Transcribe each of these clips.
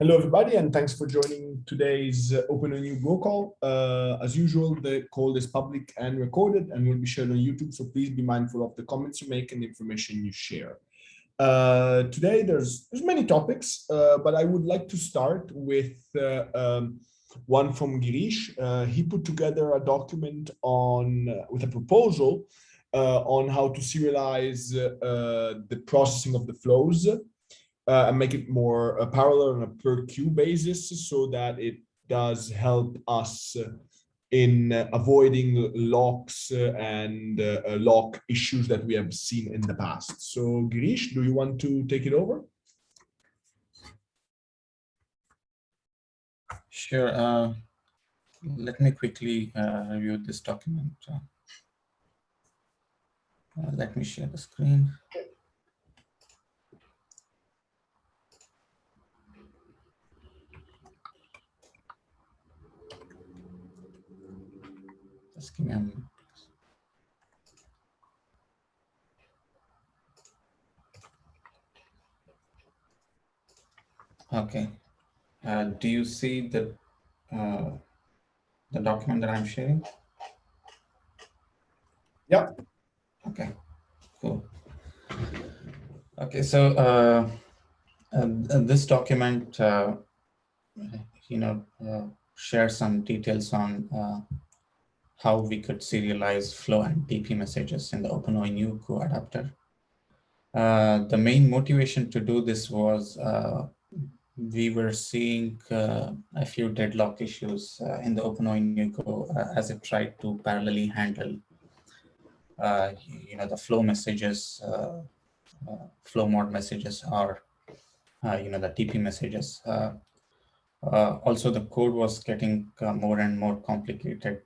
Hello, everybody, and thanks for joining today's OpenONU Go call. As usual, the call is public and recorded and will be shared on YouTube, so please be mindful of the comments you make and the information you share. Today, there's many topics, but I would like to start with one from Girish. He put together a document on with a proposal on how to serialize the processing of the flows and make it more parallel on a per queue basis so that it does help us in avoiding locks and lock issues that we have seen in the past. So Girish, do you want to take it over? Sure. Let me quickly review this document. Let me share the screen. Just give me a minute. Okay. Do you see the document that I'm sharing? Yeah. Okay. Cool. Okay. So this document, shares some details on how we could serialize flow and TP messages in the OpenONU co-adapter. The main motivation to do this was we were seeing a few deadlock issues in the OpenONU Go as it tried to parallelly handle, the flow messages, flow mod messages, or the TP messages. Also, the code was getting more and more complicated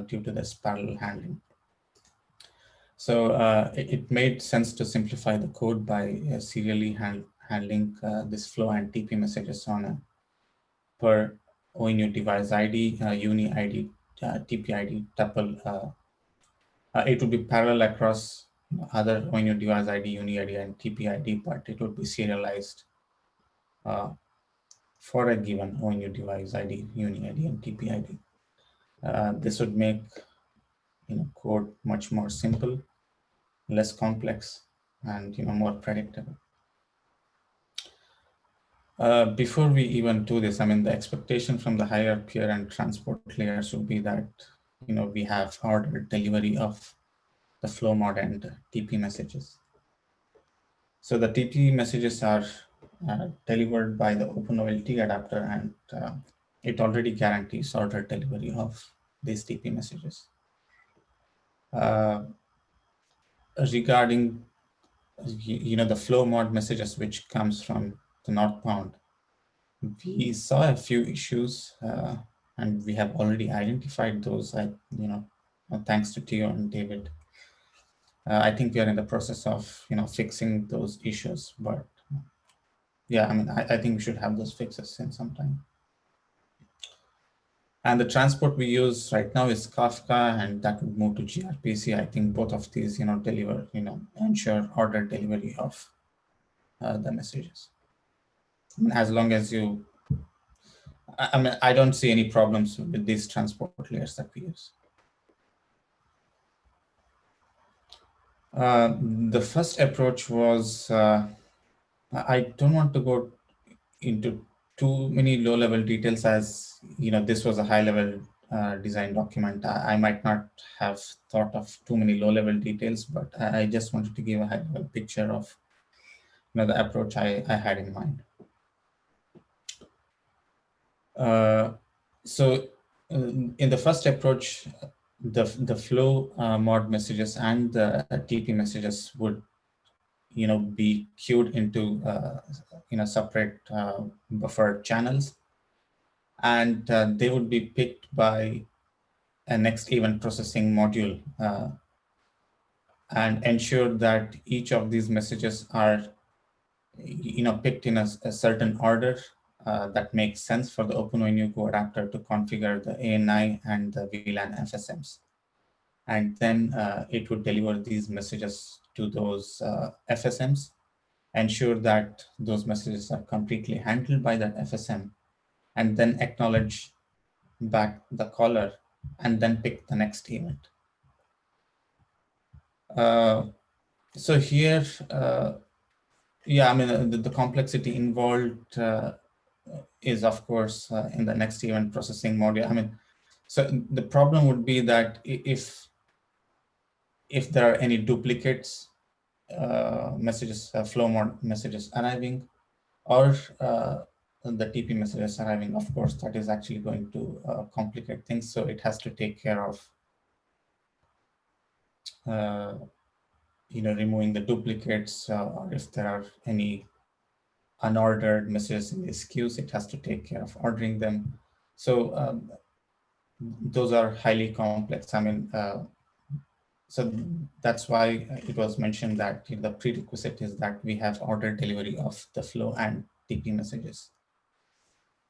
due to this parallel handling. So it made sense to simplify the code by serially handling this flow and TP messages on a per ONU device ID, UNI ID, TP ID tuple. It would be parallel across other ONU device ID, UNI ID, and TP ID, but it would be serialized for a given ONU device ID, UNI ID, and TP ID. This would make code much more simple, less complex, and more predictable. Before we even do this, I mean, the expectation from the hierarchy and transport layers would be that we have ordered delivery of the flow mod and TP messages. So the TP messages are delivered by the OpenOLT adapter, and it already guarantees ordered delivery of these TP messages. Regarding the flow mod messages which comes from the northbound, we saw a few issues and we have already identified those. Thanks to Theo and David. I think we are in the process of fixing those issues, but yeah, I mean, I think we should have those fixes in some time. And the transport we use right now is Kafka, and that would move to gRPC. I think both of these, deliver, ensure ordered delivery of the messages. I mean, as long as you, I mean, I don't see any problems with these transport layers that we use. The first approach was, I don't want to go into too many low-level details, as this was a high-level design document. I might not have thought of too many low-level details, but I just wanted to give a high-level picture of the approach I had in mind. So in the first approach, the flow mod messages and the TP messages would be queued into separate buffer channels, and they would be picked by a next event processing module and ensure that each of these messages are picked in a certain order that makes sense for the OpenONU Go adapter to configure the ANI and the VLAN FSMs. And then it would deliver these messages to those FSMs ensure that those messages are completely handled by that FSM, and then acknowledge back the caller, and then pick the next event. So here, yeah, I mean, the complexity involved is, of course, in the next event processing module. I mean, so the problem would be that if there are any duplicates, messages, flow mode messages arriving, or the TP messages arriving, of course, that is actually going to complicate things. So it has to take care of, removing the duplicates, or if there are any unordered messages in these queues, it has to take care of ordering them. So those are highly complex. I mean, so that's why it was mentioned that the prerequisite is that we have ordered delivery of the flow and TP messages.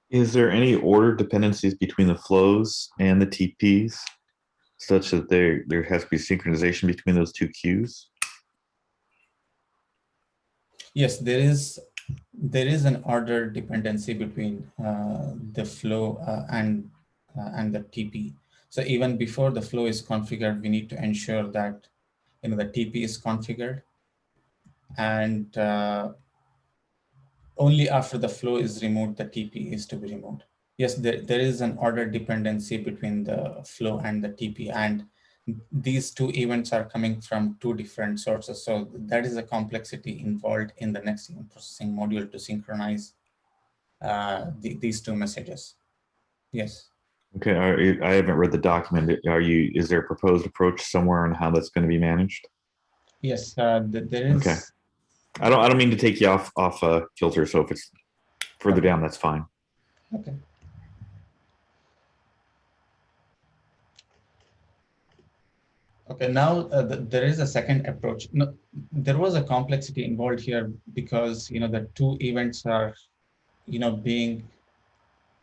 Is there any order dependencies between the flows and the TPs, such that there has to be synchronization between those two queues? Yes, there is an order dependency between the flow and the TP. So even before the flow is configured, we need to ensure that the TP is configured, and only after the flow is removed, the TP is to be removed. Yes, there is an order dependency between the flow and the TP, and these two events are coming from two different sources. So that is a complexity involved in the next event processing module to synchronize these two messages. Yes. Okay, I haven't read the document. Is there a proposed approach somewhere on how that's going to be managed? Yes, there is. Okay. I don't mean to take you off kilter. So if it's further down, that's fine. Okay. Okay, now there is a second approach. No, there was a complexity involved here because the two events are being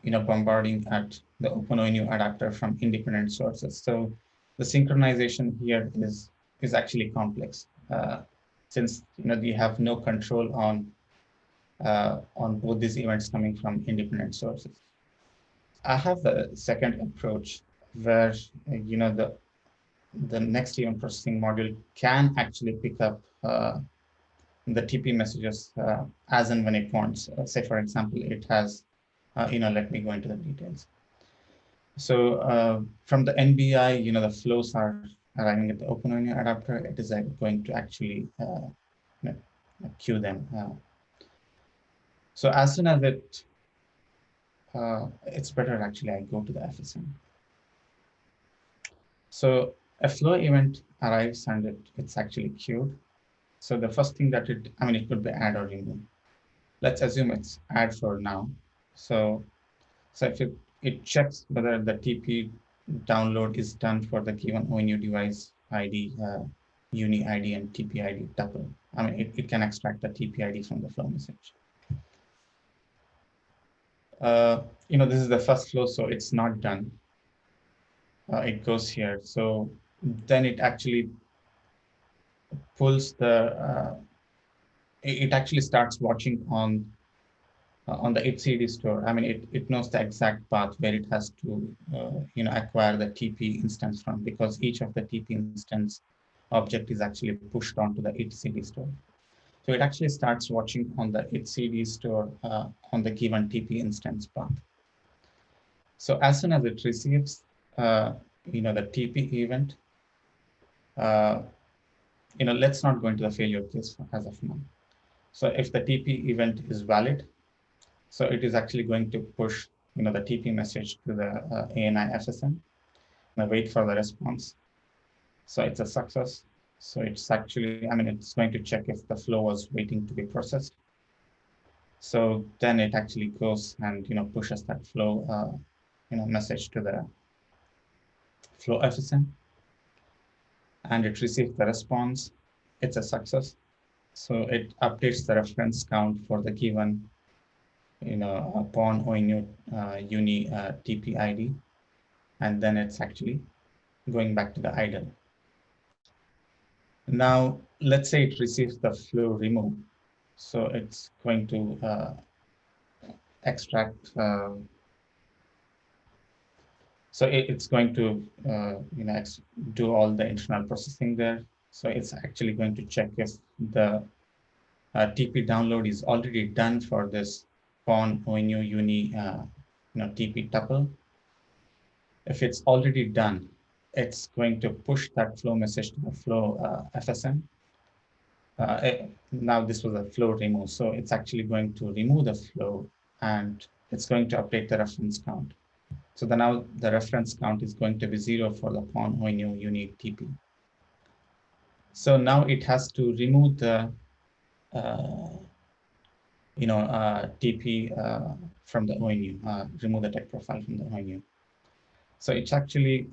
bombarding at the OpenONU adapter from independent sources. So the synchronization here is actually complex, since we have no control on both these events coming from independent sources. I have a second approach where the next event processing module can actually pick up the TP messages as and when it wants. Say, for example, it has, let me go into the details. So from the NBI, the flows are arriving at the OpenONU adapter. It is going to actually queue them. So as soon as it's better actually I go to the FSM. So a flow event arrives and it's actually queued. So the first thing that it could be add or remove. Let's assume it's add for now. So if it checks whether the TP download is done for the given ONU device ID, UNI ID, and TP ID tuple. It can extract the TP ID from the flow message. This is the first flow, so it's not done. It goes here. So then it actually pulls it actually starts watching on the etcd store. It knows the exact path where it has to acquire the TP instance from, because each of the TP instance object is actually pushed onto the etcd store. So it actually starts watching on the etcd store on the given TP instance path. So as soon as it receives the TP event, let's not go into the failure case as of now. So if the TP event is valid, so it is actually going to push the TP message to the ANI FSM and wait for the response. So it's a success. So it's actually, it's going to check if the flow was waiting to be processed. So then it actually goes and pushes that flow message to the flow FSM, and it receives the response. It's a success. So it updates the reference count for the given upon ONU UNI TP ID, and then it's actually going back to the idle. Now, let's say it receives the flow remove. So it's going to extract. So it's going to do all the internal processing there. So it's actually going to check if the TP download is already done for this PON ONU uni TP tuple. If it's already done, it's going to push that flow message to the flow FSM. Now this was a flow remove, so it's actually going to remove the flow and it's going to update the reference count. So then now the reference count is going to be 0 for the PON ONU unique TP. So now it has to remove the TP from the ONU, remove the tech profile from the ONU. So it's actually,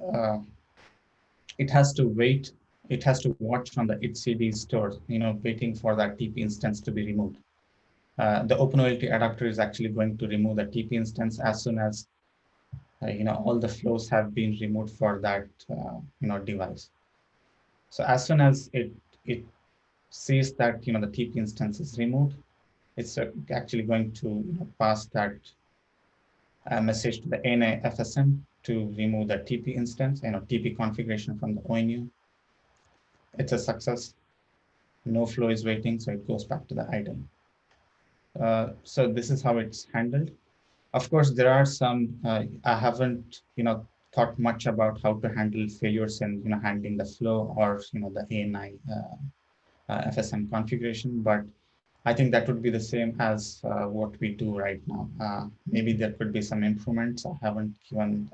it has to wait, it has to watch on the etcd store, waiting for that TP instance to be removed. The OpenOLT adapter is actually going to remove the TP instance as soon as all the flows have been removed for that device. So as soon as it sees that the TP instance is removed, it's actually going to pass that message to the ANA FSM to remove the TP instance, TP configuration from the ONU. It's a success. No flow is waiting, so it goes back to the idle. So this is how it's handled. Of course, there are some, I haven't, thought much about how to handle failures in, handling the flow or, the ANI FSM configuration, but I think that would be the same as what we do right now. Maybe there could be some improvements. I haven't given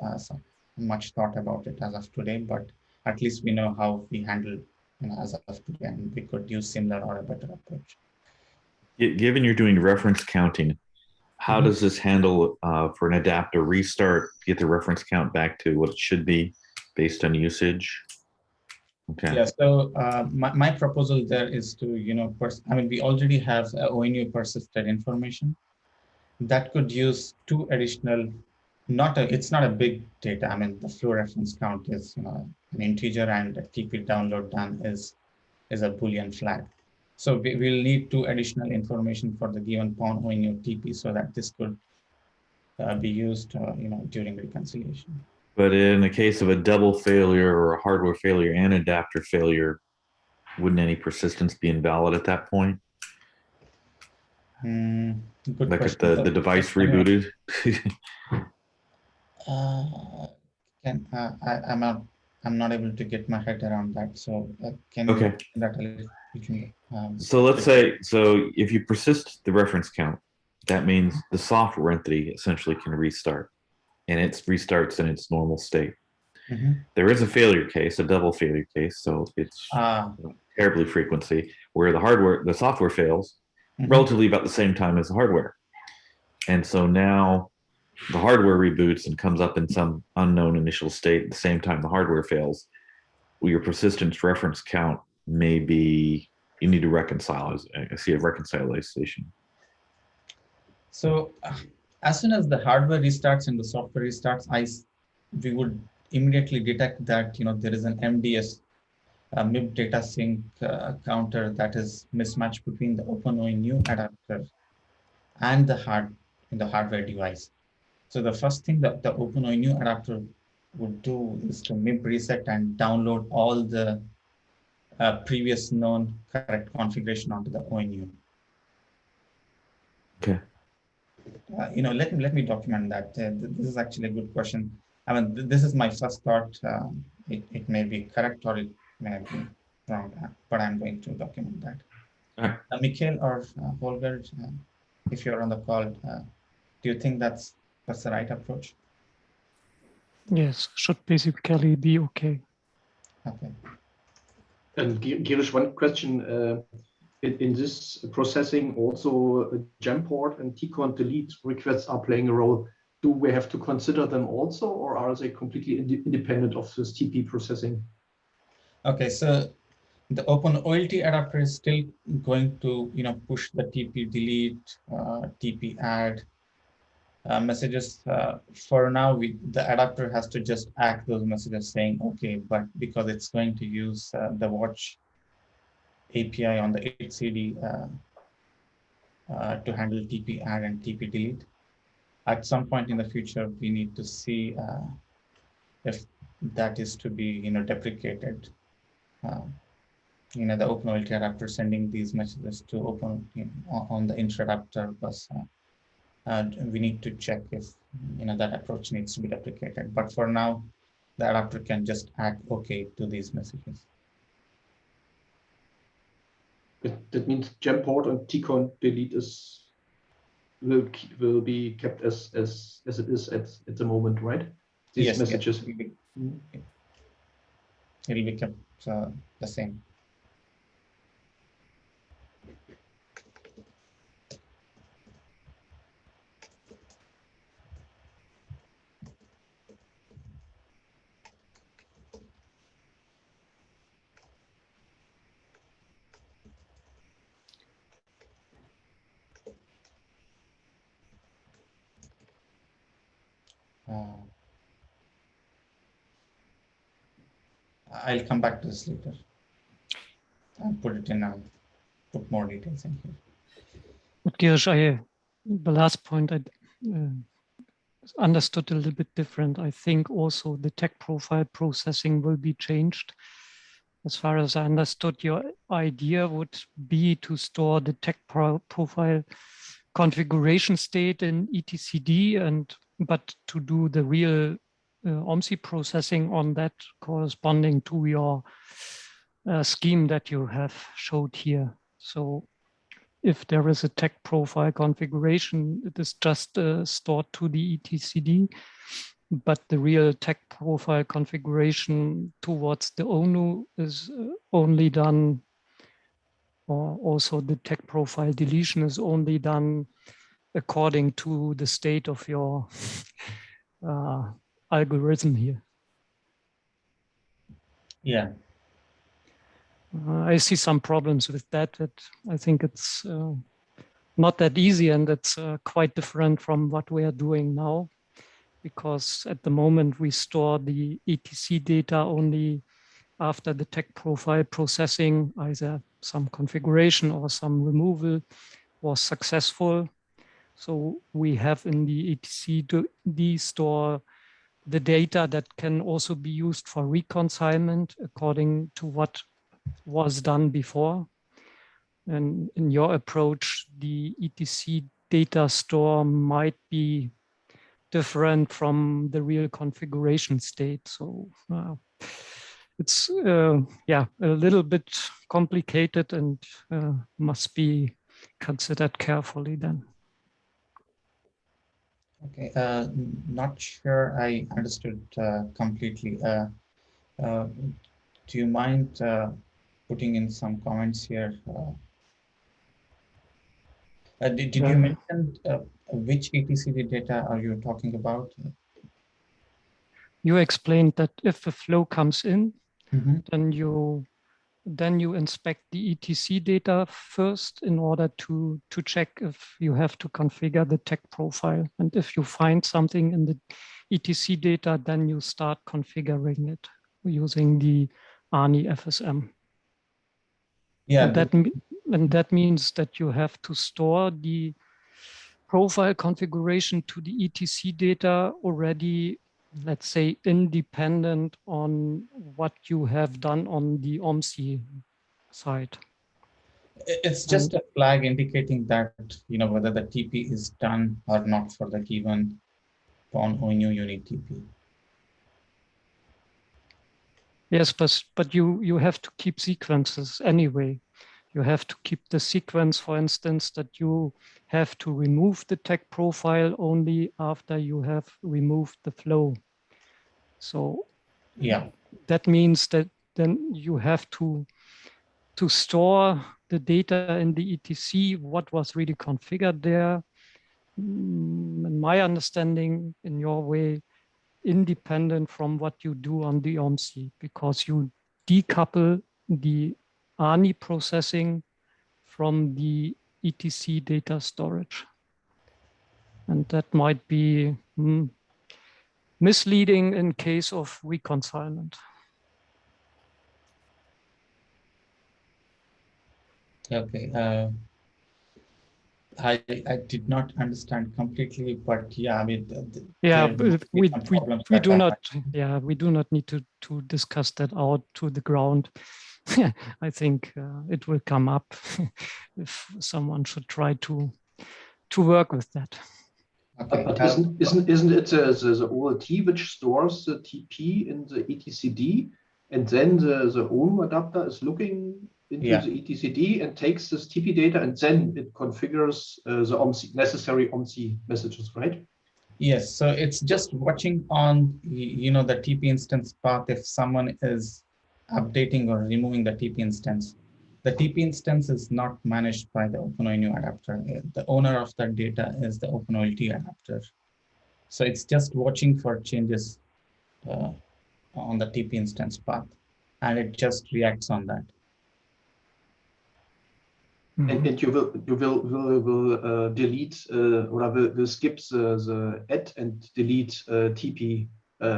much thought about it as of today, but at least we know how we handle as of today, and we could use similar or a better approach. Given you're doing reference counting, how does this handle for an adapter restart, get the reference count back to what it should be based on usage? Okay. Yeah, so my proposal there is to, we already have ONU persisted information that could use 2 additional, it's not a big data. The flow reference count is, an integer, and a TP download done is a Boolean flag. So we'll need 2 additional information for the given PON ONU TP so that this could be used, during reconciliation. But in the case of a double failure or a hardware failure and adapter failure, wouldn't any persistence be invalid at that point? Good like question. if the device rebooted? I'm not able to get my head around that. So can Okay. you that a little? So let's say, if you persist the reference count, that means the software entity essentially can restart, and it restarts in its normal state. There is a failure case, a double failure case, so it's terribly frequency where the software fails relatively about the same time as the hardware. And so now the hardware reboots and comes up in some unknown initial state at the same time the hardware fails. Well, your persistence reference count may be, you need to reconcile. I see a reconciliation. So as soon as the hardware restarts and the software restarts, we would immediately detect that there is an MDS MIB data sync counter that is mismatched between the OpenONU adapter and the hardware device. So the first thing that the OpenONU adapter would do is to MIB reset and download all the previous known correct configuration onto the ONU. Okay. Let me document that. This is actually a good question. This is my first thought. It may be correct or it may be wrong, but I'm going to document that. Right. Mikhail or Holger, if you're on the call, do you think that's the right approach? Yes, should basically be okay. Okay. And Girish, one question. In this processing, also gem port and tcon delete requests are playing a role. Do we have to consider them also, or are they completely independent of this TP processing? Okay, so the OpenOLT adapter is still going to push the TP delete, TP add messages. For now, the adapter has to just act those messages saying okay, but because it's going to use the watch API on the etcd to handle TP add and TP delete. At some point in the future, we need to see if that is to be deprecated. The OpenOLT adapter sending these messages to on the inter-adapter bus. We need to check if that approach needs to be deprecated. But for now, the adapter can just add OK to these messages. That means gemport and tcon delete will be kept as it is at the moment, right? These messages. Yes, it will be kept the same. I'll come back to this later. I'll put it in and put more details in here. But Girish, the last point I understood a little bit different. I think also the tech profile processing will be changed. As far as I understood, your idea would be to store the tech profile configuration state in etcd, but to do the real OMSI processing on that corresponding to your scheme that you have showed here. So if there is a tech profile configuration, it is just stored to the etcd, but the real tech profile configuration towards the ONU is only done, or also the tech profile deletion is only done according to the state of your algorithm here. Yeah. I see some problems with that. I think it's not that easy, and it's quite different from what we are doing now, because at the moment we store the etc data only after the tech profile processing, either some configuration or some removal was successful. So we have in the etcd store the data that can also be used for reconciliation according to what was done before. And in your approach, the etc data store might be different from the real configuration state. So it's a little bit complicated and must be considered carefully then. Okay, not sure I understood completely. Do you mind putting in some comments here? Did you mention which etcd data are you talking about? You explained that if a flow comes in, Mm-hmm. then you inspect the etc data first in order to check if you have to configure the tech profile. And if you find something in the etc data, then you start configuring it using the ANI FSM. Yeah. And that means that you have to store the profile configuration to the etc data already, let's say, independent on what you have done on the OMSI side. It's just a flag indicating that, whether the TP is done or not for the given ONU unit TP. Yes, but you have to keep sequences anyway. You have to keep the sequence, for instance, that you have to remove the tech profile only after you have removed the flow. So yeah, that means that then you have to store the data in the etc, what was really configured there. In my understanding, in your way, independent from what you do on the OMSI, because you decouple the ANI processing from the etc data storage. And that might be misleading in case of reconciliation. Okay. I did not understand completely, but yeah, I mean, Yeah, there but must be some problems we that do I not. might- Yeah, we do not need to discuss that out to the ground. I think it will come up if someone should try to work with that. Okay. But isn't it the OLT which stores the TP in the etcd, and then the ONU adapter is looking into Yeah. the etcd and takes this TP data, and then it configures the OMC, necessary OMC messages, right? Yes, so it's just watching on the TP instance path if someone is updating or removing the TP instance. The TP instance is not managed by the OpenONU adapter. The owner of that data is the OpenOLT adapter. So it's just watching for changes on the TP instance path, and it just reacts on that. And you will delete or will skip the add and delete TP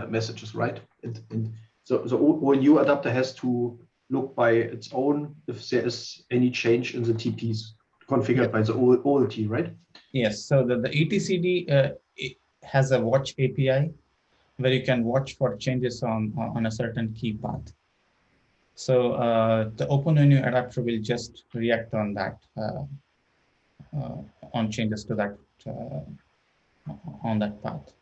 messages, right? And so the ONU adapter has to look by its own if there is any change in the TPs configured by the OLT, right? Yes, so the etcd it has a watch API where you can watch for changes on a certain key path. So the OpenONU adapter will just react on that, on changes to that on that path.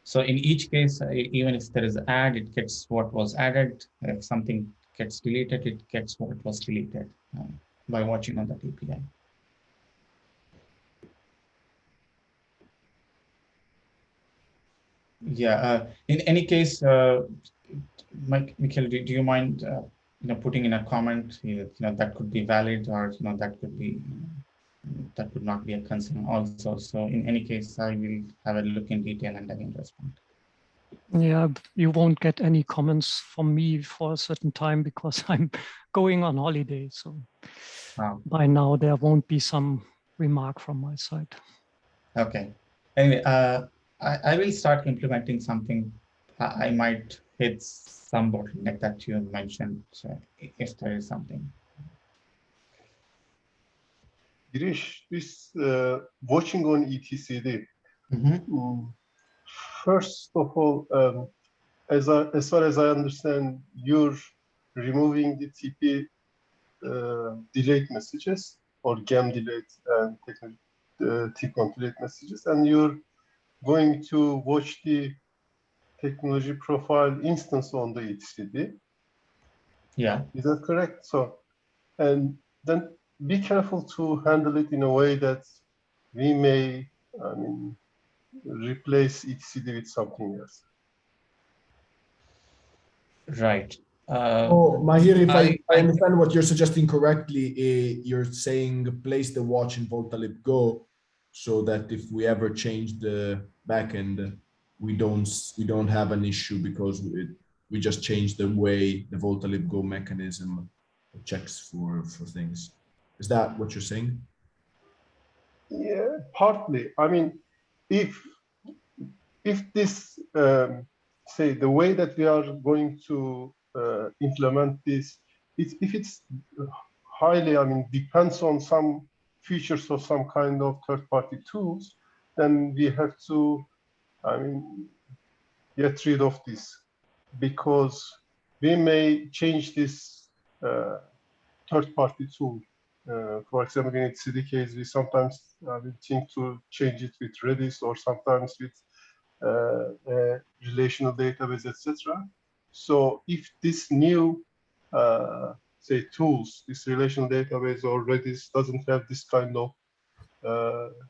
So in each case, even if there is add, it gets what was added. If something gets deleted, it gets what was deleted by watching on that API. Yeah. In any case, Mikhail, do you mind putting in a comment? That could be valid, or that could be that would not be a concern also. So in any case, I will have a look in detail and again respond. Yeah, you won't get any comments from me for a certain time because I'm going on holiday. So by now there won't be some remark from my side. Okay. Anyway, I will start implementing something. I might hit some bottleneck that you mentioned, if there is something. Girish, this watching on etcd. First of all, as far as I understand, you're removing the TP delayed messages or GAM delayed and TCON delayed messages, and you're going to watch the technology profile instance on the etcd. Yeah. Is that correct? So, and then be careful to handle it in a way that we may, replace etcd with something else. Right. Mahir, if I understand what you're suggesting correctly, you're saying place the watch in Voltalib Go, so that if we ever change the backend, we don't have an issue because we just change the way the Voltalib Go mechanism checks for things. Is that what you're saying? Yeah, partly. I mean, if this say the way that we are going to implement this, if it's highly, depends on some features of some kind of third-party tools, then we have to, get rid of this, because we may change this third-party tool. For example, in etcd case, we sometimes think to change it with Redis or sometimes with relational database, etc. So if this new, say, tools, this relational database or Redis doesn't have this kind of,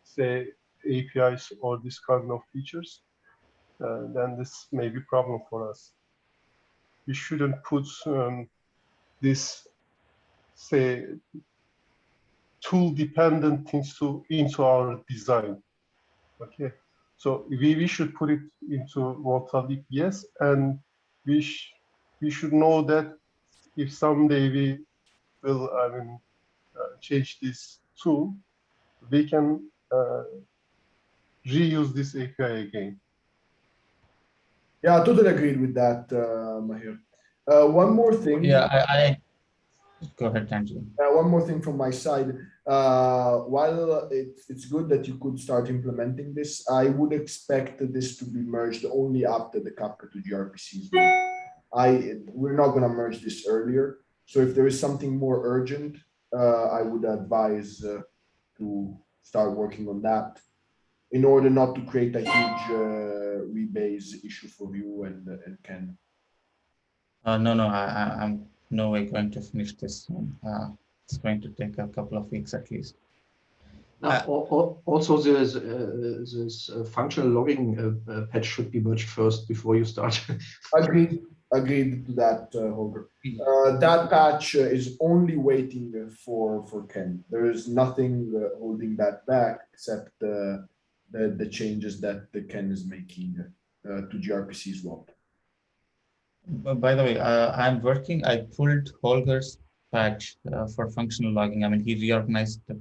say, APIs or this kind of features, then this may be a problem for us. We shouldn't put this, say, tool-dependent things into our design. Okay. So we should put it into Voltalib, yes, and we should know that if someday we will change this tool, we can reuse this API again. Yeah, I totally agreed with that, Mahir. One more thing. Yeah, I go ahead, Angelo. One more thing from my side. while it's good that you could start implementing this, I would expect this to be merged only after the Kafka to gRPCs. We're not going to merge this earlier. So if there is something more urgent, I would advise to start working on that in order not to create a huge rebase issue for you and Ken. No, I'm no way going to finish this soon. It's going to take a couple of weeks at least. Also, this functional logging patch should be merged first before you start. Agreed to that, Holger. That patch is only waiting for Ken. There is nothing holding that back except the changes that the Ken is making to gRPC as well. By the way, I pulled Holger's patch for functional logging. I mean, he reorganized the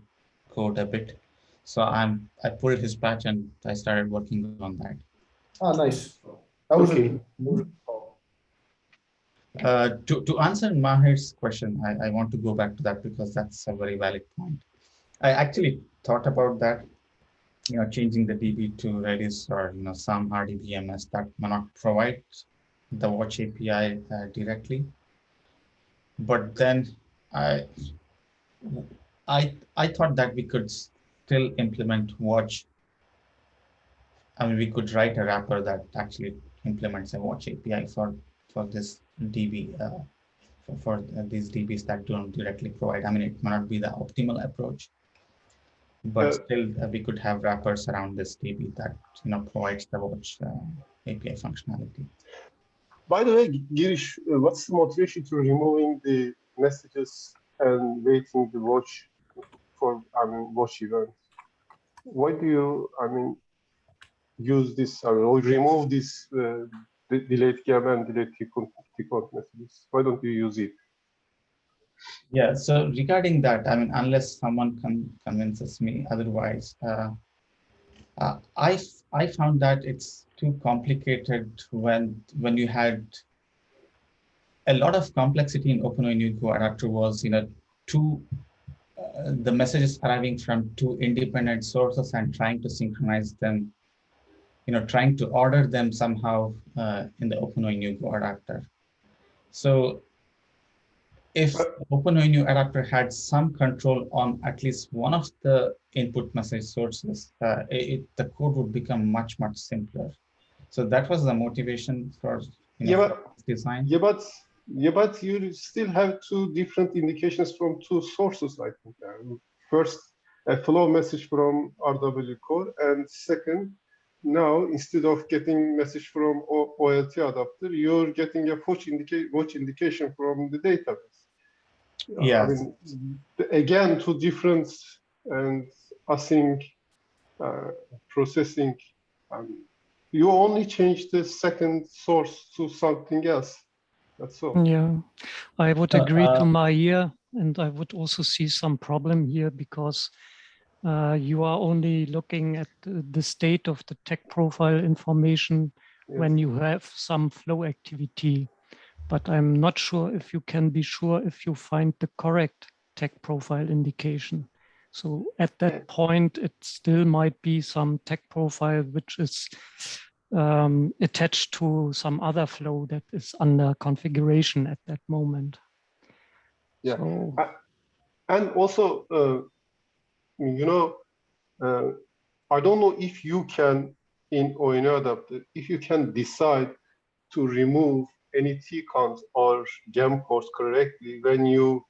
code a bit. So I pulled his patch and I started working on that. Ah, nice. That was okay. To answer Mahir's question, I want to go back to that because that's a very valid point. I actually thought about that, changing the DB to Redis or some RDBMS that may not provide the Watch API directly. But then I thought that we could still implement Watch. I mean, we could write a wrapper that actually implements a Watch API for this DB, for these DBs that don't directly provide. I mean, it may not be the optimal approach, but still we could have wrappers around this DB that provides the Watch API functionality. By the way, Girish, what's the motivation to removing the messages and waiting the watch for watch event? Why do you use this or remove this delete gem and delete tcont messages? Why don't you use it? Yeah, so regarding that, I mean, unless someone convinces me otherwise, I found that it's too complicated when you had a lot of complexity in OpenONU Go adapter was the messages arriving from two independent sources and trying to synchronize them, trying to order them somehow in the OpenONU Go adapter. So if OpenONU adapter had some control on at least one of the input message sources, the code would become much simpler. So that was the motivation for design. Yeah, but you still have two different indications from two sources, I think. First, a flow message from RW core, and second, now instead of getting message from OLT adapter, you're getting a watch indication from the database. Yeah. I mean, again, two different and async processing. You only change the second source to something else. That's all. Yeah, I would agree to Mahir, and I would also see some problem here because you are only looking at the state of the tech profile information when you have some flow activity. But I'm not sure if you can be sure if you find the correct tech profile indication. So at that point, it still might be some tech profile which is attached to some other flow that is under configuration at that moment. Yeah, so, and also, I don't know if you can, in ONU adapter, if you can decide to remove any tcont or gem ports correctly when you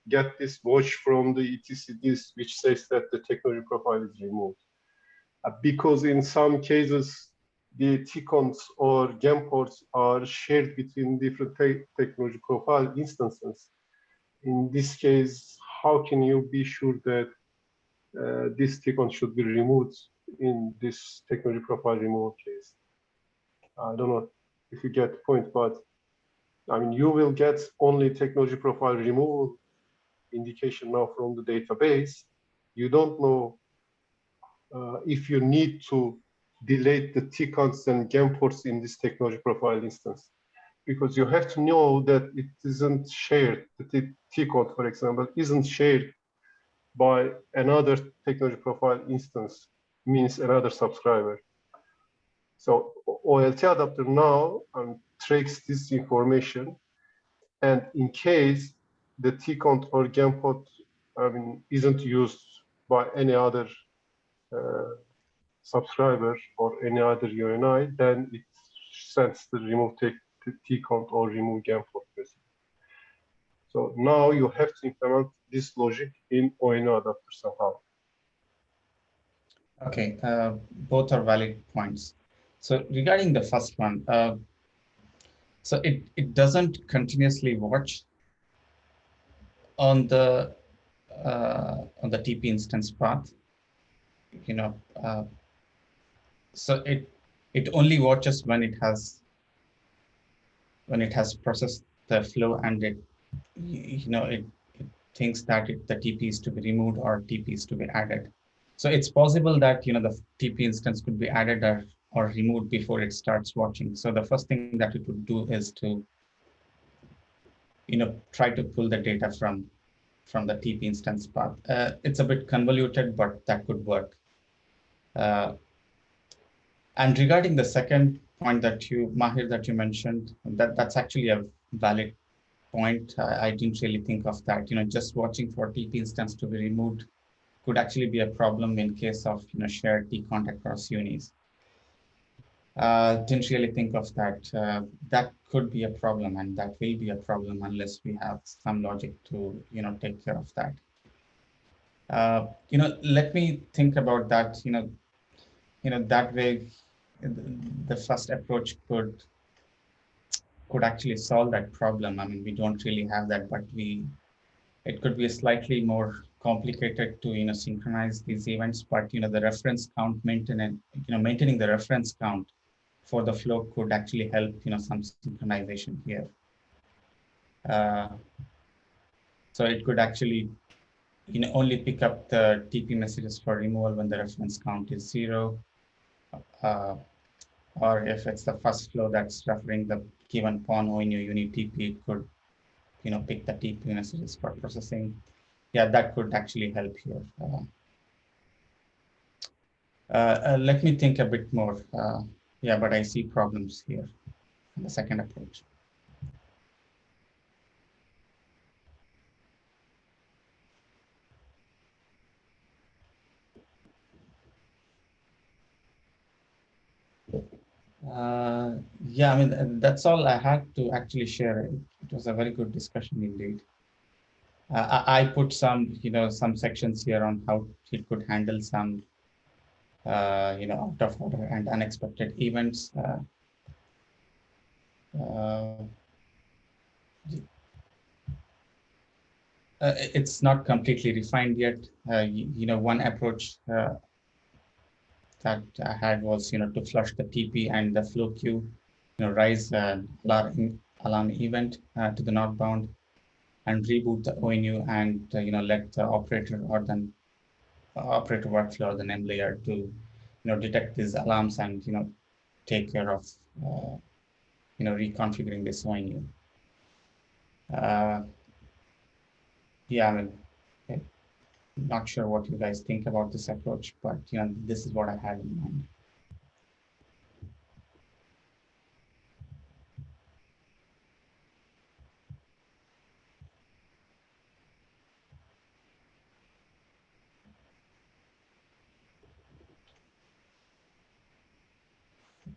get this watch from the etcds, which says that the technology profile is removed. Because in some cases, the tconts or gem ports are shared between different technology profile instances. In this case, how can you be sure that this tcont should be removed in this technology profile removal case? I don't know if you get the point, but I mean, you will get only technology profile removal indication now from the database. You don't know if you need to delete the tconts and gem ports in this technology profile instance, because you have to know that it isn't shared, that the tcont, for example, isn't shared by another technology profile instance means another subscriber. So OLT adapter now tracks this information, and in case the T-count or GAMPOT isn't used by any other subscriber or any other UNI, then it sends the remove T-count or remove GAMPOT message. So now you have to implement this logic in ONU adapter somehow. Okay, both are valid points. So regarding the first one, so it doesn't continuously watch on the TP instance path, you know. So it only watches when it has processed the flow, and it thinks that the TP is to be removed or TP is to be added. So it's possible that the TP instance could be added or removed before it starts watching. So the first thing that it would do is to try to pull the data from the TP instance path. It's a bit convoluted, but that could work. And regarding the second point Mahir, that you mentioned, that's actually a valid point. I didn't really think of that. Just watching for TP instance to be removed could actually be a problem in case of shared T-count across unis. Didn't really think of that. That could be a problem, and that will be a problem unless we have some logic to take care of that. Let me think about that. That way, the first approach could actually solve that problem. I mean, we don't really have that, but it could be slightly more complicated to synchronize these events. But the reference count maintaining the reference count for the flow could actually help some synchronization here. So it could actually only pick up the TP messages for removal when the reference count is 0. Or if it's the first flow that's referring the given PON ONU unit TP, it could pick the TP messages for processing. Yeah, that could actually help here. Let me think a bit more. Yeah, but I see problems here in the second approach. Yeah, I mean, that's all I had to actually share. It was a very good discussion indeed. I put some, some sections here on how it could handle some, out of order and unexpected events. It's not completely refined yet. One approach that I had was, to flush the TP and the flow queue, raise alarm event to the northbound, and reboot the ONU and let the operator or then operator workflow or the name layer to detect these alarms and take care of reconfiguring this ONU. Yeah, I mean, not sure what you guys think about this approach, but this is what I had in mind.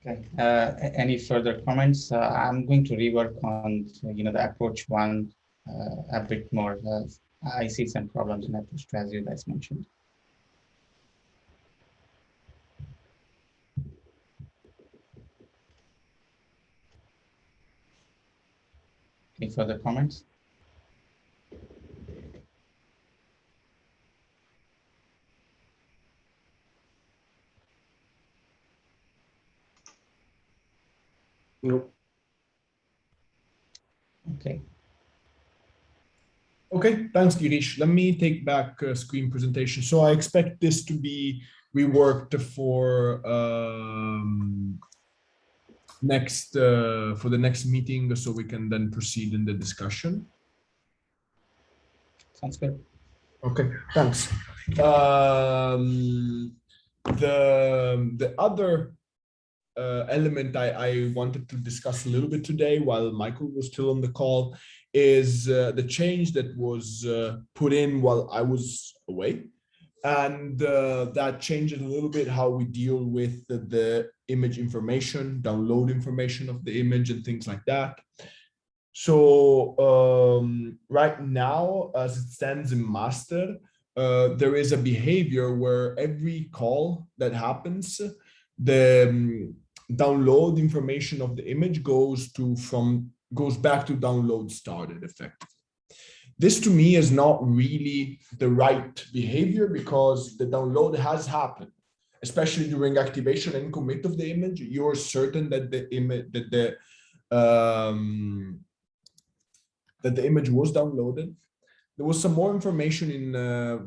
Okay. Any further comments? I'm going to rework on the approach one a bit more. I see some problems in approach two, as you guys mentioned. Any further comments? No. Okay. Okay, thanks, Girish. Let me take back screen presentation. So I expect this to be reworked for the next meeting, so we can then proceed in the discussion. Sounds good. Okay, thanks. The other element I wanted to discuss a little bit today while Michael was still on the call is the change that was put in while I was away. And that changes a little bit how we deal with the image information, download information of the image and things like that. So right now, as it stands in master, there is a behavior where every call that happens, the download information of the image goes back to download started effectively. This to me is not really the right behavior because the download has happened, especially during activation and commit of the image. You're certain that the image that the image was downloaded. There was some more information in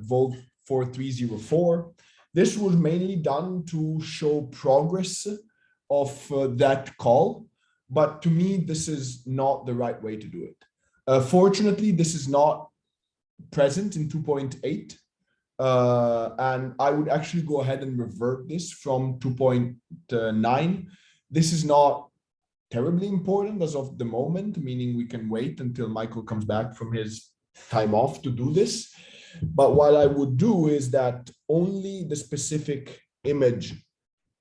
Volt 4304. This was mainly done to show progress of that call, but to me, this is not the right way to do it. Fortunately, this is not present in 2.8, and I would actually go ahead and revert this from 2.9. This is not terribly important as of the moment, meaning we can wait until Michael comes back from his time off to do this. But what I would do is that only the specific image,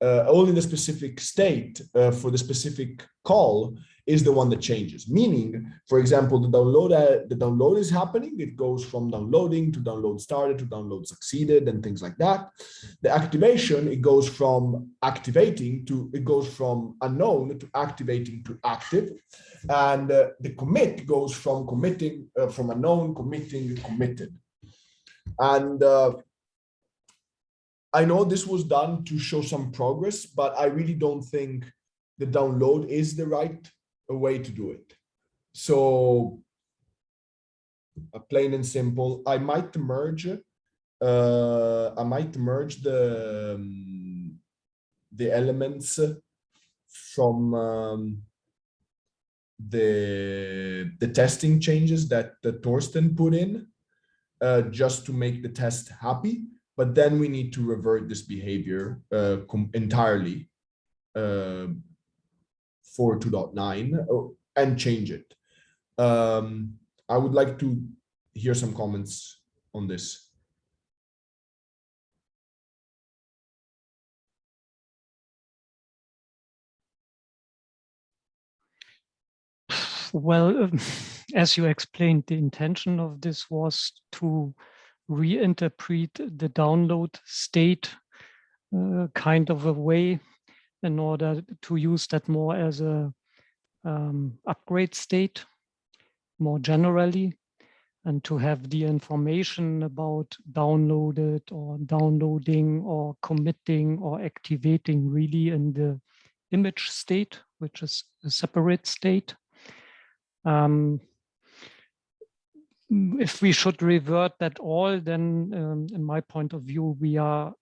only the specific state for the specific call is the one that changes. Meaning, for example, the download is happening. It goes from downloading to download started to download succeeded and things like that. The activation, it goes from activating to, it goes from unknown to activating to active. And the commit goes from committing, from unknown, committing, committed. And I know this was done to show some progress, but I really don't think the download is the right way to do it. So plain and simple, I might merge the elements from the testing changes that Torsten put in just to make the test happy. But then we need to revert this behavior entirely for 2.9 and change it. I would like to hear some comments on this. Well, as you explained, the intention of this was to reinterpret the download state kind of a way in order to use that more as a upgrade state more generally, and to have the information about downloaded or downloading or committing or activating really in the image state, which is a separate state. If we should revert that all, then in my point of view, we are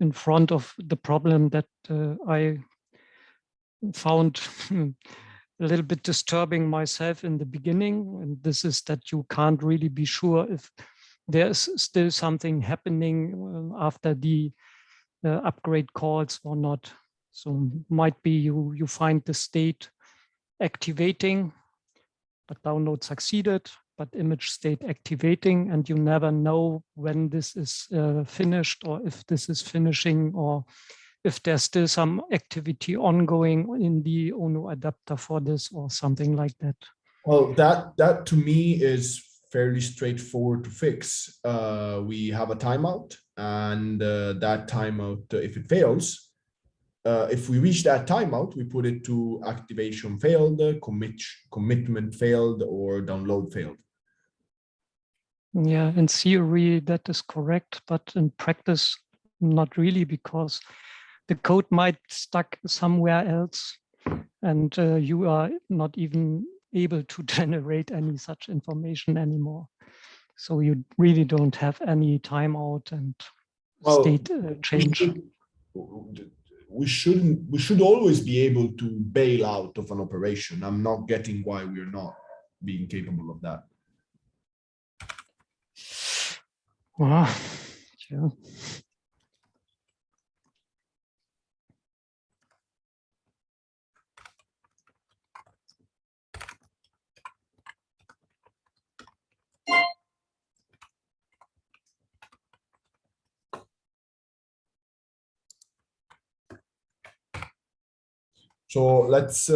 in front of the problem that I found a little bit disturbing myself in the beginning. And this is that you can't really be sure if there's still something happening after the upgrade calls or not. So might be you find the state activating, but download succeeded, but image state activating, and you never know when this is finished or if this is finishing or if there's still some activity ongoing in the ONU adapter for this or something like that. Well, that to me is fairly straightforward to fix. We have a timeout, and that timeout, if it fails, if we reach that timeout, we put it to activation failed, commitment failed, or download failed. Yeah, in theory, that is correct, but in practice, not really, because the code might stuck somewhere else, and you are not even able to generate any such information anymore. So you really don't have any timeout and state change. We should always be able to bail out of an operation. I'm not getting why we're not being capable of that. Yeah. So let's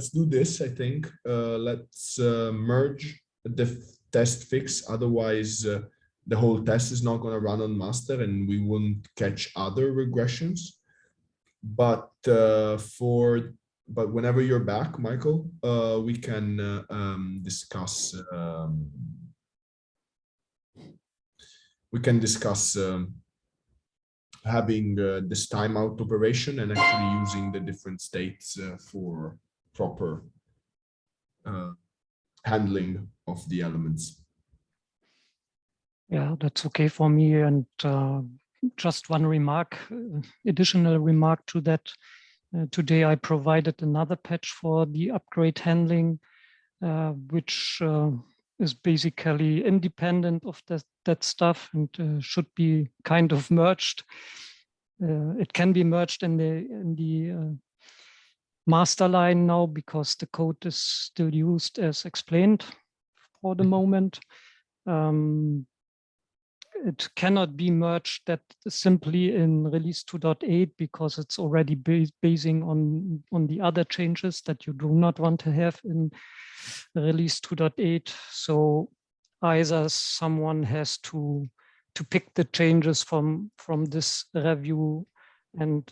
do this. I think let's merge the test fix. Otherwise, the whole test is not going to run on master, and we won't catch other regressions. But whenever you're back, Michael, we can discuss. We can discuss having this timeout operation and actually using the different states for proper handling of the elements. Yeah, that's okay for me. And just one remark, additional remark to that. Today I provided another patch for the upgrade handling, which is basically independent of that stuff and should be kind of merged. It can be merged in the master line now because the code is still used as explained for the moment. It cannot be merged that simply in release 2.8 because it's already basing on the other changes that you do not want to have in release 2.8. So either someone has to pick the changes from this review and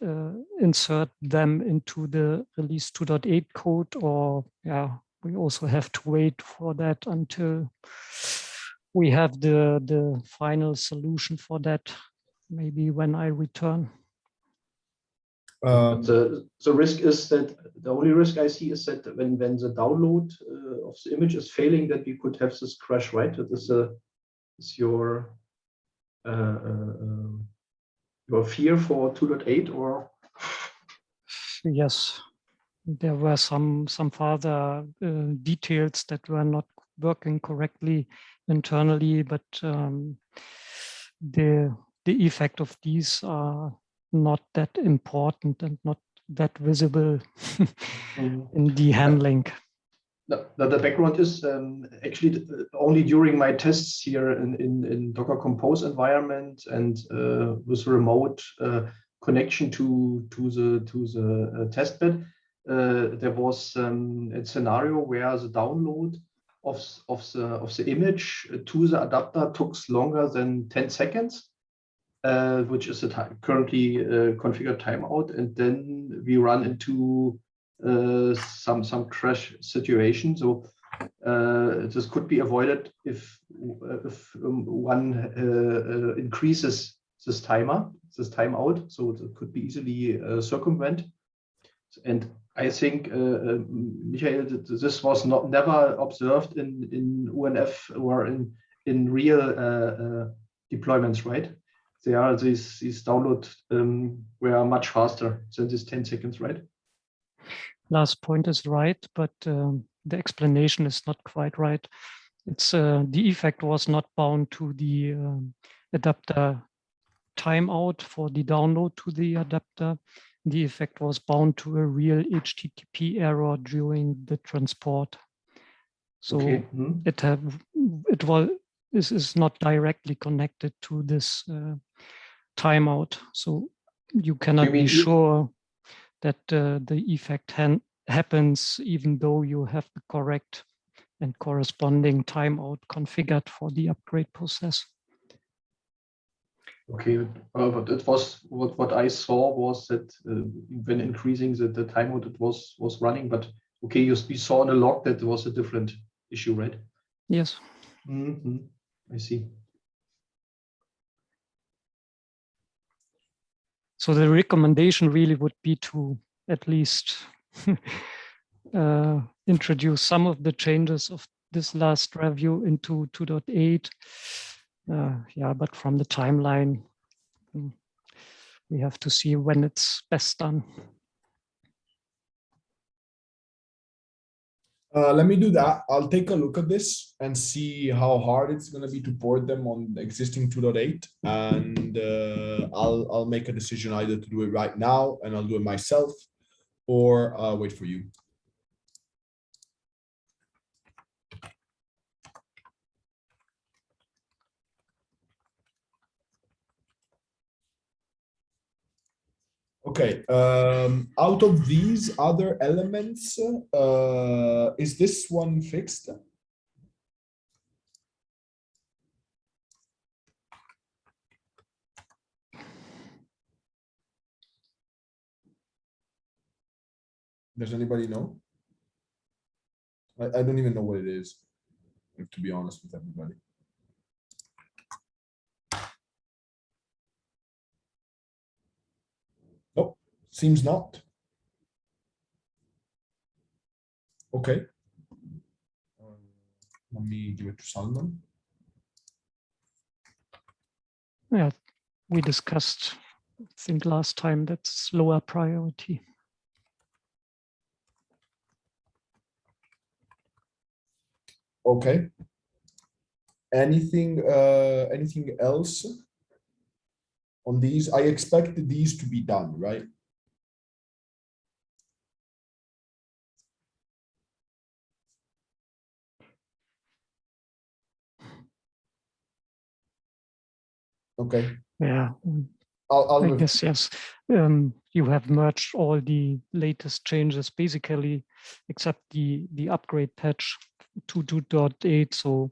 insert them into the release 2.8 code, or yeah, we also have to wait for that until we have the final solution for that, maybe when I return. The risk is that the only risk I see is that when the download of the image is failing, that we could have this crash, right? That is your fear for 2.8, or? Yes, there were some further details that were not working correctly internally, but the effect of these are not that important and not that visible in the handling. The background is actually only during my tests here in Docker Compose environment and with remote connection to the testbed, there was a scenario where the download of the image to the adapter took longer than 10 seconds, which is the currently configured timeout, and then we run into some crash situation. So this could be avoided if one increases this timeout. So it could be easily circumvent. And I think, Michael, this was never observed in ONF or in real deployments, right? These downloads were much faster than this 10 seconds, right? Last point is right, but the explanation is not quite right. It's the effect was not bound to the adapter timeout for the download to the adapter. The effect was bound to a real HTTP error during the transport. So okay. This is not directly connected to this timeout. So you cannot be sure that the effect happens even though you have the correct and corresponding timeout configured for the upgrade process. Okay, but it was what I saw was that when increasing the timeout, it was running. But okay, we saw in a log that there was a different issue, right? Yes. Mm-hmm. I see. So the recommendation really would be to at least introduce some of the changes of this last review into 2.8. Yeah, but from the timeline, we have to see when it's best done. Let me do that. I'll take a look at this and see how hard it's going to be to port them on the existing 2.8, and I'll make a decision either to do it right now and I'll do it myself, or wait for you. Okay, out of these other elements, is this one fixed? Does anybody know? I don't even know what it is, to be honest with everybody. Nope, seems not. Okay. Let me give it to Salman. Yeah, we discussed, I think last time, that's lower priority. Okay. Anything else on these? I expect these to be done, right? Okay. Yeah, I'll I guess, yes. You have merged all the latest changes, basically, except the upgrade patch to 2.8. So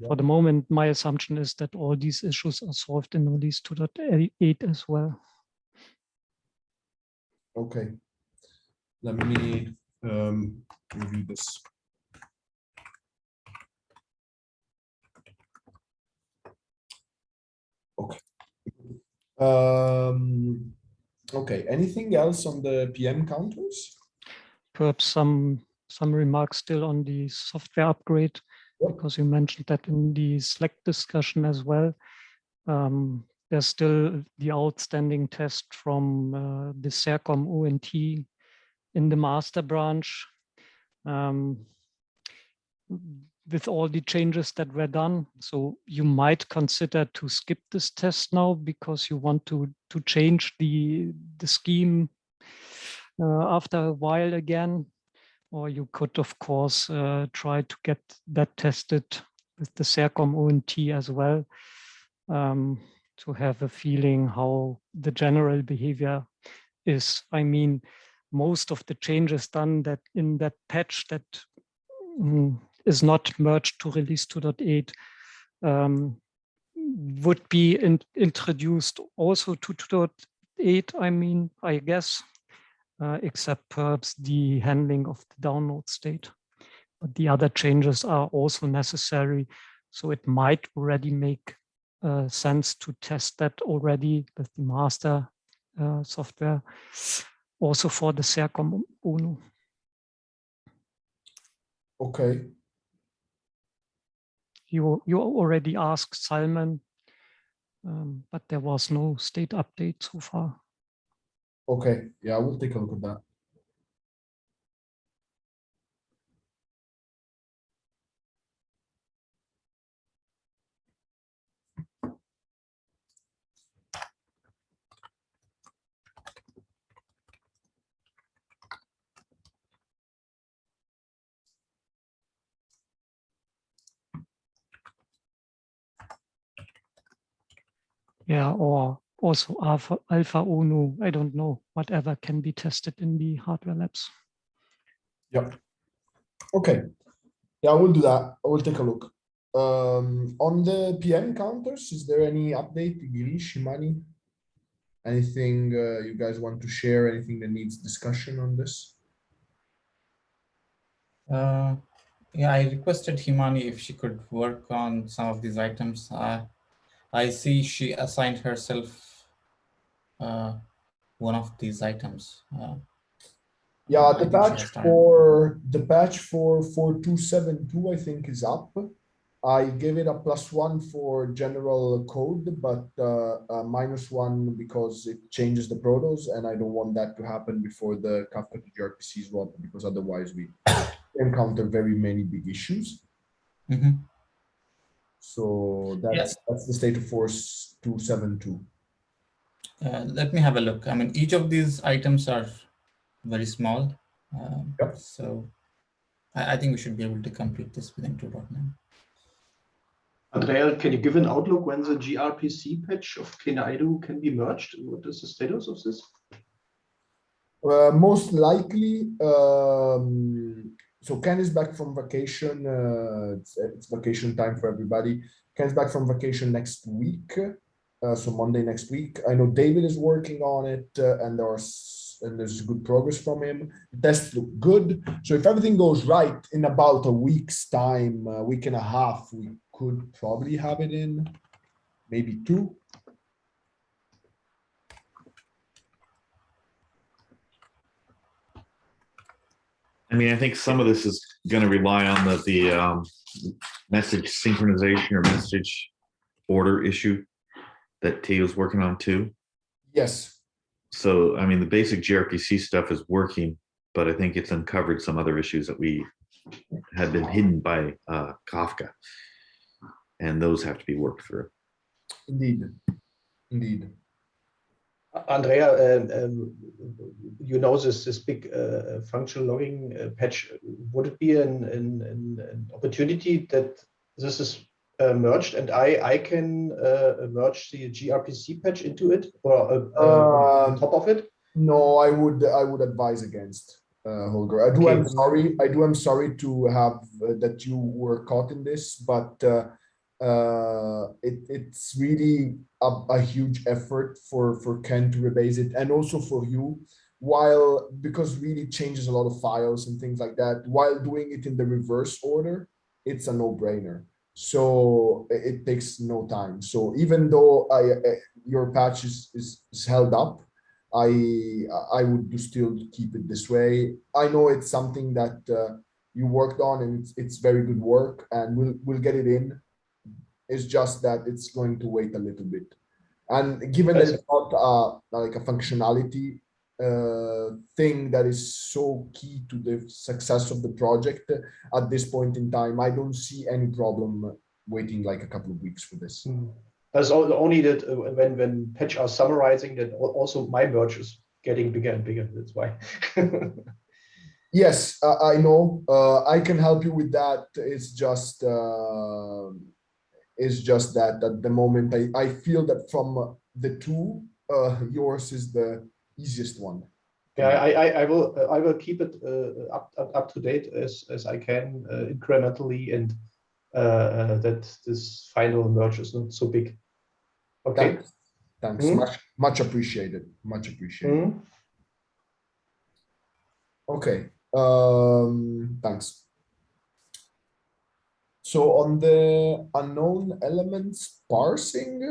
for the moment, my assumption is that all these issues are solved in release 2.8 as well. Okay. Let me review this. Okay. Okay. Anything else on the PM counters? Perhaps some remarks still on the software upgrade, because you mentioned that in the Slack discussion as well. There's still the outstanding test from the SERCOM ONT in the master branch. With all the changes that were done. So you might consider to skip this test now because you want to change the scheme after a while again. Or you could, of course, try to get that tested with the SERCOM ONT as well, to have a feeling how the general behavior is. I mean, most of the changes done that in that patch that is not merged to release 2.8 would be introduced also to 2.8, I mean, I guess, except perhaps the handling of the download state. But the other changes are also necessary. So it might already make sense to test that already with the master software, also for the SERCOM ONU. Okay. You already asked Salman, but there was no state update so far. Okay. Yeah, I will take a look at that. Yeah, or also Alpha ONU, I don't know, whatever can be tested in the hardware labs. Yep. Okay. Yeah, I will do that. I will take a look. On the PM counters, is there any update, Girish, Shimani? Anything you guys want to share? Anything that needs discussion on this? Yeah, I requested Himani if she could work on some of these items. I see she assigned herself one of these items. Yeah, I the think she patch has started. for 4272, I think, is up. I gave it a +1 for general code, but -1 because it changes the protos, and I don't want that to happen before the Kafka to gRPC is run, because otherwise we encounter very many big issues. So that's the state of force 272. Let me have a look. I mean, each of these items are very small. Yep. So I think we should be able to complete this within 2.9. Andrea, can you give an outlook when the gRPC patch of Kenaido can be merged? What is the status of this? Most likely, so Ken is back from vacation. It's vacation time for everybody. Ken's back from vacation next week, so Monday next week. I know David is working on it, and there's good progress from him. The tests look good. So if everything goes right, in about a week's time, a week and a half, we could probably have it in, maybe 2. I mean, I think some of this is going to rely on the message synchronization or message order issue that Teo's working on too. Yes. So, I mean, the basic gRPC stuff is working, but I think it's uncovered some other issues that we had been hidden by Kafka, and those have to be worked through. Indeed. Indeed. Andrea, you know this big functional logging patch. Would it be an opportunity that this is merged and I can merge the gRPC patch into it or on top of it? No, I would advise against, Holger. I'm sorry to have that you were caught in this, but it's really a huge effort for Ken to rebase it, and also for you, because really changes a lot of files and things like that. While doing it in the reverse order, it's a no-brainer. So it takes no time. So even though your patch is held up, I would still keep it this way. I know it's something that you worked on, and it's very good work, and we'll get it in. It's just that it's going to wait a little bit. And given that it's not like a functionality thing that is so key to the success of the project at this point in time, I don't see any problem waiting like a couple of weeks for this. That's only that when patch are summarizing, that also my merge is getting bigger and bigger. That's why. Yes, I know. I can help you with that. It's just that at the moment I feel that from the two, yours is the easiest one. Yeah, I will keep it up to date as I can incrementally, and that this final merge is not so big. Okay. Thanks. Much appreciated. Much appreciated. Okay. Thanks. So on the unknown elements parsing,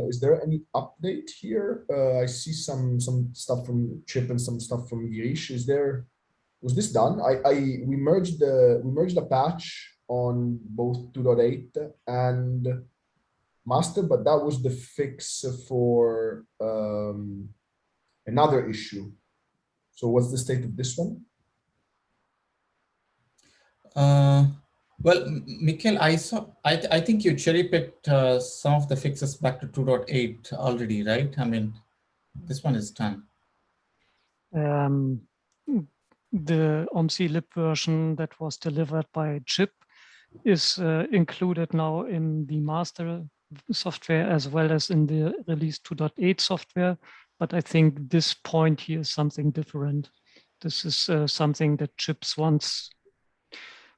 is there any update here? I see some stuff from Chip and some stuff from Girish. Was this done? We merged a patch on both 2.8 and master, but that was the fix for another issue. So what's the state of this one? Well, Mikhail, I think you cherry picked some of the fixes back to 2.8 already, right? I mean, this one is done. The OMSI lib version that was delivered by Chip is included now in the master software as well as in the release 2.8 software. But I think this point here is something different. This is something that Chip's wants.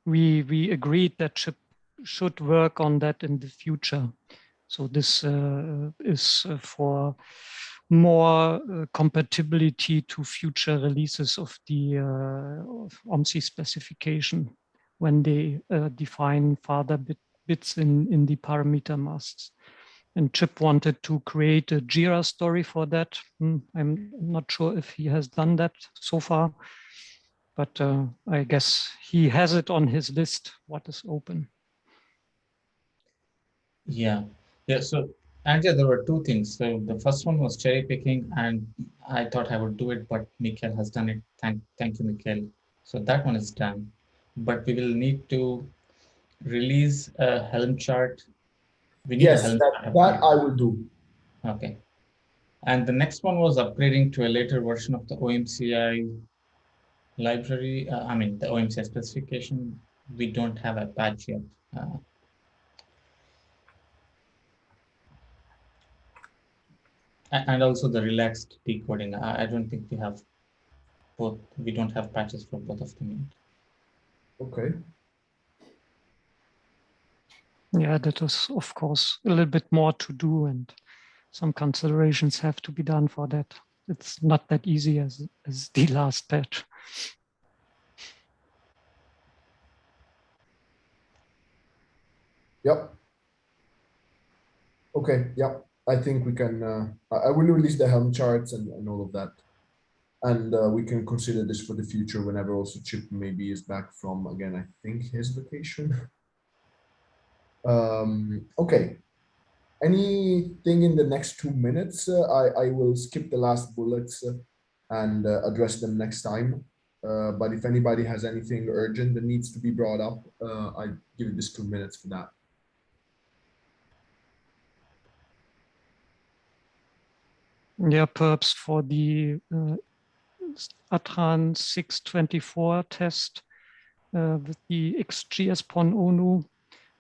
We agreed that Chip should work on that in the future. So this is for more compatibility to future releases of the OMSI specification when they define further bits in the parameter masks. And Chip wanted to create a Jira story for that. I'm not sure if he has done that so far, but I guess he has it on his list, what is open. Yeah. So Andrea, there were two things. So the first one was cherry picking, and I thought I would do it, but Mikhail has done it. Thank you, Mikhail. So that one is done, but we will need to release a Helm chart. We need Yes, a Helm that chart. I will do. Okay. And the next one was upgrading to a later version of the OMCI library. I mean, the OMCI specification. We don't have a patch yet. And also the relaxed decoding. I don't think we have both. We don't have patches for both of them yet. Okay. Yeah, that is, of course, a little bit more to do, and some considerations have to be done for that. It's not that easy as the last patch. Yep. Okay. Yep. I think we can. I will release the Helm charts and all of that, and we can consider this for the future whenever also Chip maybe is back from, again, I think his vacation. Okay. Anything in the next 2 minutes? I will skip the last bullets and address them next time. But if anybody has anything urgent that needs to be brought up, I give this 2 minutes for that. Yeah, perhaps for the Atran 624 test with the XGS-PON-ONU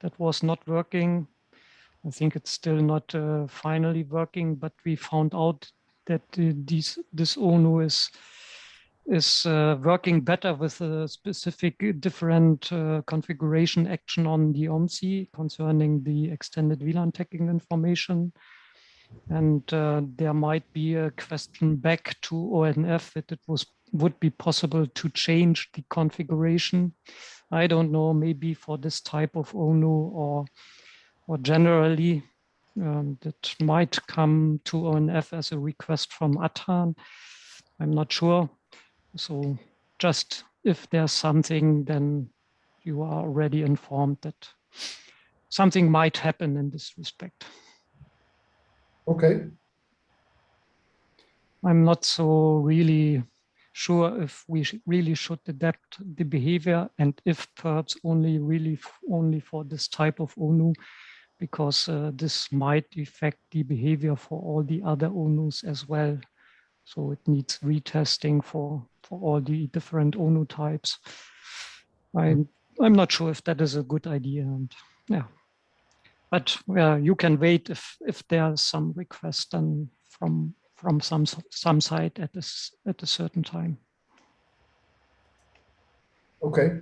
that was not working. I think it's still not finally working, but we found out that this ONU is working better with a specific different configuration action on the OMSI concerning the extended VLAN tagging information. And there might be a question back to ONF that it would be possible to change the configuration. I don't know, maybe for this type of ONU or generally, that might come to ONF as a request from Atran. I'm not sure. So just if there's something, then you are already informed that something might happen in this respect. Okay. I'm not so really sure if we really should adapt the behavior, and if perhaps only for this type of ONU, because this might affect the behavior for all the other ONUs as well. So it needs retesting for all the different ONU types. I'm not sure if that is a good idea, and yeah. But you can wait if there's some request then from some site at a certain time. Okay.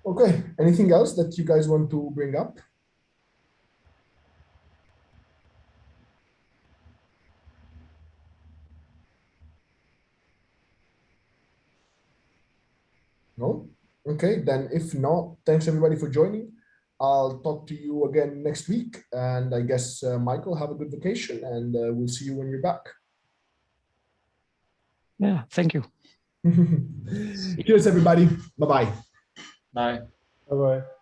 Okay. Anything else that you guys want to bring up? No? Okay, then if not, thanks everybody for joining. I'll talk to you again next week. And I guess, Michael, have a good vacation, and we'll see you when you're back. Yeah, thank you. Cheers, everybody. Bye-bye. Bye. Bye-bye.